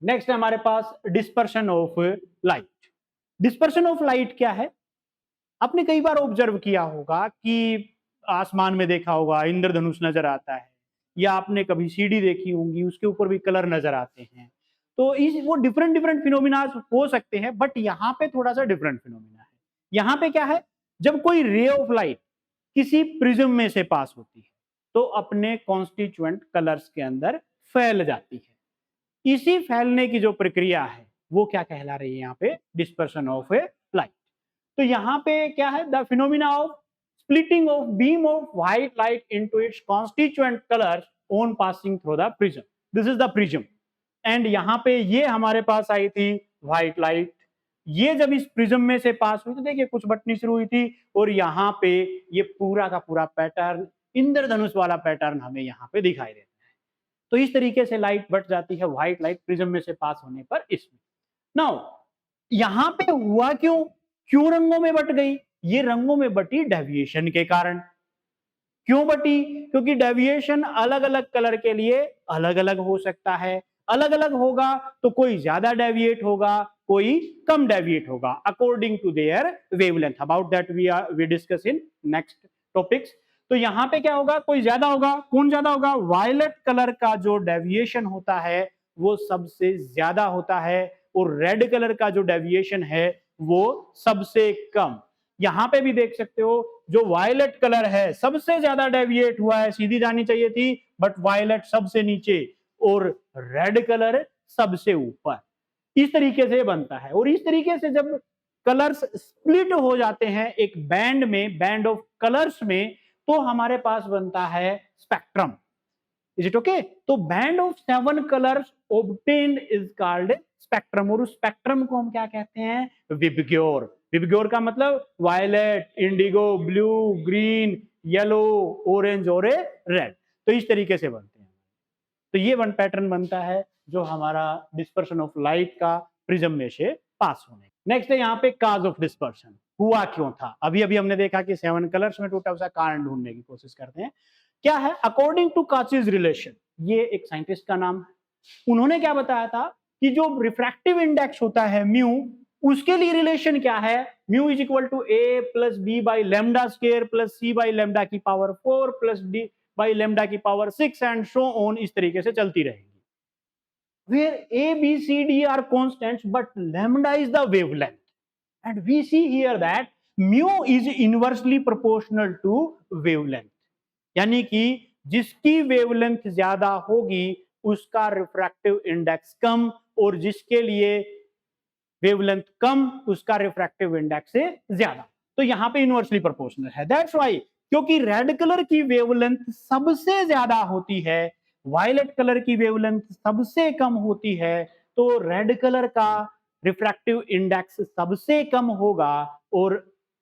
Next है हमारे पास dispersion of light. Dispersion of light क्या है? आपने कई बार ऑब्जर्व किया होगा कि आसमान में देखा होगा इंद्रधनुष नजर आता है, या आपने कभी सीढ़ी देखी होंगी उसके ऊपर भी कलर नजर आते हैं। तो इस वो डिफरेंट डिफरेंट फिनोमिना हो सकते हैं, बट यहाँ पे थोड़ा सा डिफरेंट फिनोमिना है। यहाँ पे क्या है, जब कोई रे ऑफ लाइट किसी प्रिज्म में से पास होती है तो अपने कॉन्स्टिट्यूएंट कलर्स के अंदर फैल जाती है। इसी फैलने की जो प्रक्रिया है वो क्या कहला रही है यहाँ पे, डिस्पर्शन ऑफ ए लाइट। तो यहाँ पे क्या है, the phenomena of splitting of beam of white light into its constituent colours on passing through the prism. This is the prism. And यहाँ पे ये हमारे पास आई थी व्हाइट लाइट। ये जब इस प्रिज्म में से पास हुई तो देखिए कुछ बटनी शुरू हुई थी, और यहाँ पे ये पूरा का पूरा पैटर्न, इंद्रधनुष वाला पैटर्न हमें यहाँ पे दिखाई देता है। तो इस तरीके से लाइट बट जाती है, व्हाइट लाइट प्रिज्म में से पास होने पर। इसमें नाउ यहां पे हुआ क्यों, क्यों रंगों में बट गई? ये रंगों में बटी डेविएशन के कारण। क्यों बटी? क्योंकि डेविएशन अलग अलग कलर के लिए अलग अलग हो सकता है। अलग अलग होगा तो कोई ज्यादा डेविएट होगा, कोई कम डेविएट होगा, according to their wavelength. About that we discuss in next topics. तो यहां पे क्या होगा, कोई ज्यादा होगा। कौन ज्यादा होगा? वायलेट कलर का जो डेविएशन होता है वो सबसे ज्यादा होता है, और रेड कलर का जो डेविएशन है वो सबसे कम। यहां पे भी देख सकते हो, जो वायलेट कलर है सबसे ज्यादा डेविएट हुआ है, सीधी जानी चाहिए थी, बट वायलेट सबसे नीचे और रेड कलर सबसे ऊपर। इस तरीके से बनता है। और इस तरीके से जब कलर्स स्प्लिट हो जाते हैं एक बैंड में, बैंड ऑफ कलर्स में, तो हमारे पास बनता है स्पेक्ट्रम। Is it okay? तो band of 7 colours obtained is called spectrum. और उस स्पेक्ट्रम को हम क्या कहते हैं? विबग्योर। विबग्योर का मतलब violet, indigo, blue, green, yellow, orange और रेड। तो इस तरीके से बनते हैं। तो ये वन पैटर्न बनता है जो हमारा डिस्पर्शन ऑफ लाइट का प्रिज्म में से पास होने। नेक्स्ट है यहाँ पे काज ऑफ डिस्पर्शन। हुआ क्यों था? अभी अभी हमने देखा कि 7 कलर्स में टोटल सा कारण ढूंढने की कोशिश करते हैं। क्या है? अकॉर्डिंग टू काचीज रिलेशन, ये एक साइंटिस्ट का नाम है। उन्होंने क्या बताया था कि जो रिफ्रैक्टिव इंडेक्स होता है म्यू, उसके लिए रिलेशन क्या है? Mu is equal to A plus B by lambda square plus C by lambda की power 4 plus D by lambda की पावर 6 एंड सो ऑन। इस तरीके से चलती रहेगी। Where A, B, C, D are constants, but lambda is the wavelength. And we see here that mu is inversely proportional to wavelength. यानी कि जिसकी wavelength ज्यादा होगी उसका रिफ्रैक्टिव इंडेक्स कम, और जिसके लिए वेवलेंथ कम उसका रिफ्रैक्टिव इंडेक्स से ज्यादा। तो यहां पे इनवर्सली प्रोपोर्शनल है। दैट्स व्हाई, क्योंकि रेड कलर की वेवलेंथ सबसे ज्यादा होती है, वायलेट कलर की वेवलेंथ सबसे कम होती है, तो रेड कलर का रिफ्रैक्टिव इंडेक्स सबसे कम होगा और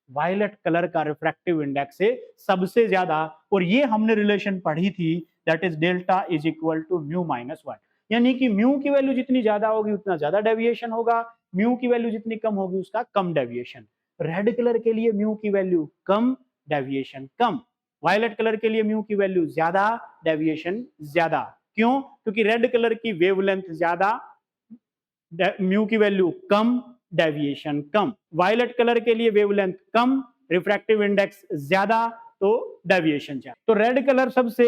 वायलेट कलर का रिफ्रैक्टिव इंडेक्स से सबसे ज्यादा। और ये हमने रिलेशन पढ़ी थी, that is delta is equal to mu minus 1। यानी कि म्यू की वैल्यू जितनी ज्यादा होगी उतना ज्यादा डेविएशन होगा, म्यू की वैल्यू जितनी कम होगी उसका कम डेविएशन। रेड कलर के लिए म्यू की वैल्यू कम, डेविएशन कम। वायलेट कलर के लिए म्यू की वैल्यू ज्यादा, डेविएशन ज्यादा। क्यों? क्योंकि रेड कलर की वेवलेंथ ज्यादा, म्यू की वैल्यू कम, डेविएशन कम। वायलेट कलर के लिए वेवलेंथ कम, रिफ्रैक्टिव इंडेक्स ज्यादा, तो डेविएशन ज्यादा। तो रेड कलर सबसे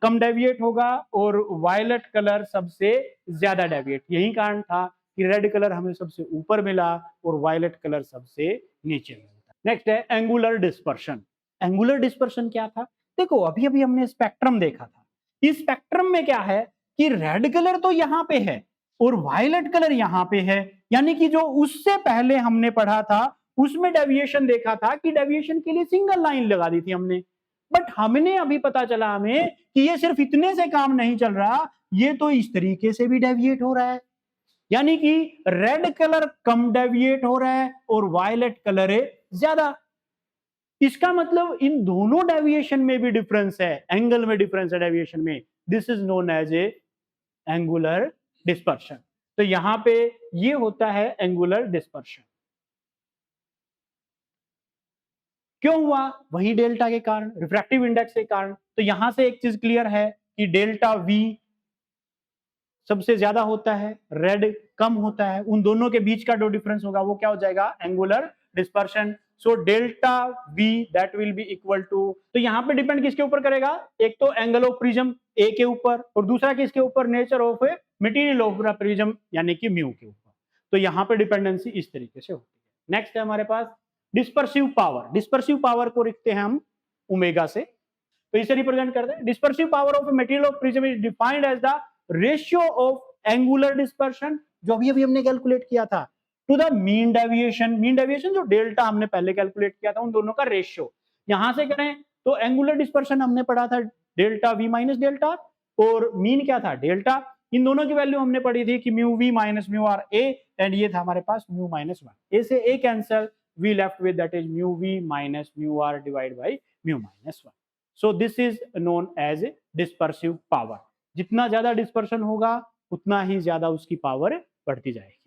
कम डेविएट होगा और वायलेट कलर सबसे ज्यादा डेविएट। यही कारण था कि रेड कलर हमें सबसे ऊपर मिला और वायलेट कलर सबसे नीचे मिला। नेक्स्ट है एंगुलर डिस्पर्शन। एंगुलर डिस्पर्शन क्या था? देखो अभी अभी हमने स्पेक्ट्रम देखा था। इस स्पेक्ट्रम में क्या है कि रेड कलर तो यहां पे है और वायलेट कलर यहां पे है। यानी कि जो उससे पहले हमने पढ़ा था उसमें डेविएशन देखा था कि डेविएशन के लिए सिंगल लाइन लगा दी थी हमने। बट हमने अभी पता चला हमें कि ये सिर्फ इतने से काम नहीं चल रहा, ये तो इस तरीके से भी डेविएट हो रहा है। यानी कि रेड कलर कम डेविएट हो रहा है और वायलेट कलर है ज्यादा। इसका मतलब इन दोनों डेविएशन में भी डिफरेंस है, एंगल में डिफरेंस है डेविएशन में। This is known as a angular dispersion. तो यहां पे ये होता है एंगुलर डिस्पर्शन। क्यों हुआ? वही डेल्टा के कारण, रिफ्रैक्टिव इंडेक्स के कारण। तो यहां से एक चीज क्लियर है कि डेल्टा वी सबसे ज्यादा होता है, रेड कम होता है, उन दोनों के बीच का जो डिफरेंस होगा वो क्या हो जाएगा, angular dispersion. So delta V that will be equal to, तो यहाँ पे डिपेंड किसके ऊपर करेगा, एक तो एंगल ऑफ प्रिज्म ए के ऊपर और दूसरा किसके ऊपर, nature of a material of prism यानी कि म्यू के ऊपर। तो यहाँ पे डिपेंडेंसी इस तरीके से होती है। नेक्स्ट है हमारे पास डिस्पर्सिव पावर। डिस्पर्सिव पावर को लिखते हैं हम ओमेगा से, तो इसे रिप्रेजेंट करते हैं। Dispersive power of material of prism is defined as the ratio of angular dispersion, जो अभी अभी हमने कैलकुलेट किया था, to the mean deviation. Mean deviation जो डेल्टा हमने पहले कैलकुलेट किया था, उन दोनों का रेशियो यहां से करें तो एंगुलर डिस्पर्शन हमने पढ़ा था डेल्टा वी माइनस डेल्टा, और मीन क्या था, डेल्टा। इन दोनों की वैल्यू हमने पढ़ी थी कि mu v minus mu r A, and ये था हमारे पास म्यू माइनस वन। ए से A cancel, we left with that is mu v minus mu r divide by mu minus one. So this is known as dispersive power. जितना ज्यादा dispersion होगा उतना ही ज्यादा उसकी पावर बढ़ती जाएगी।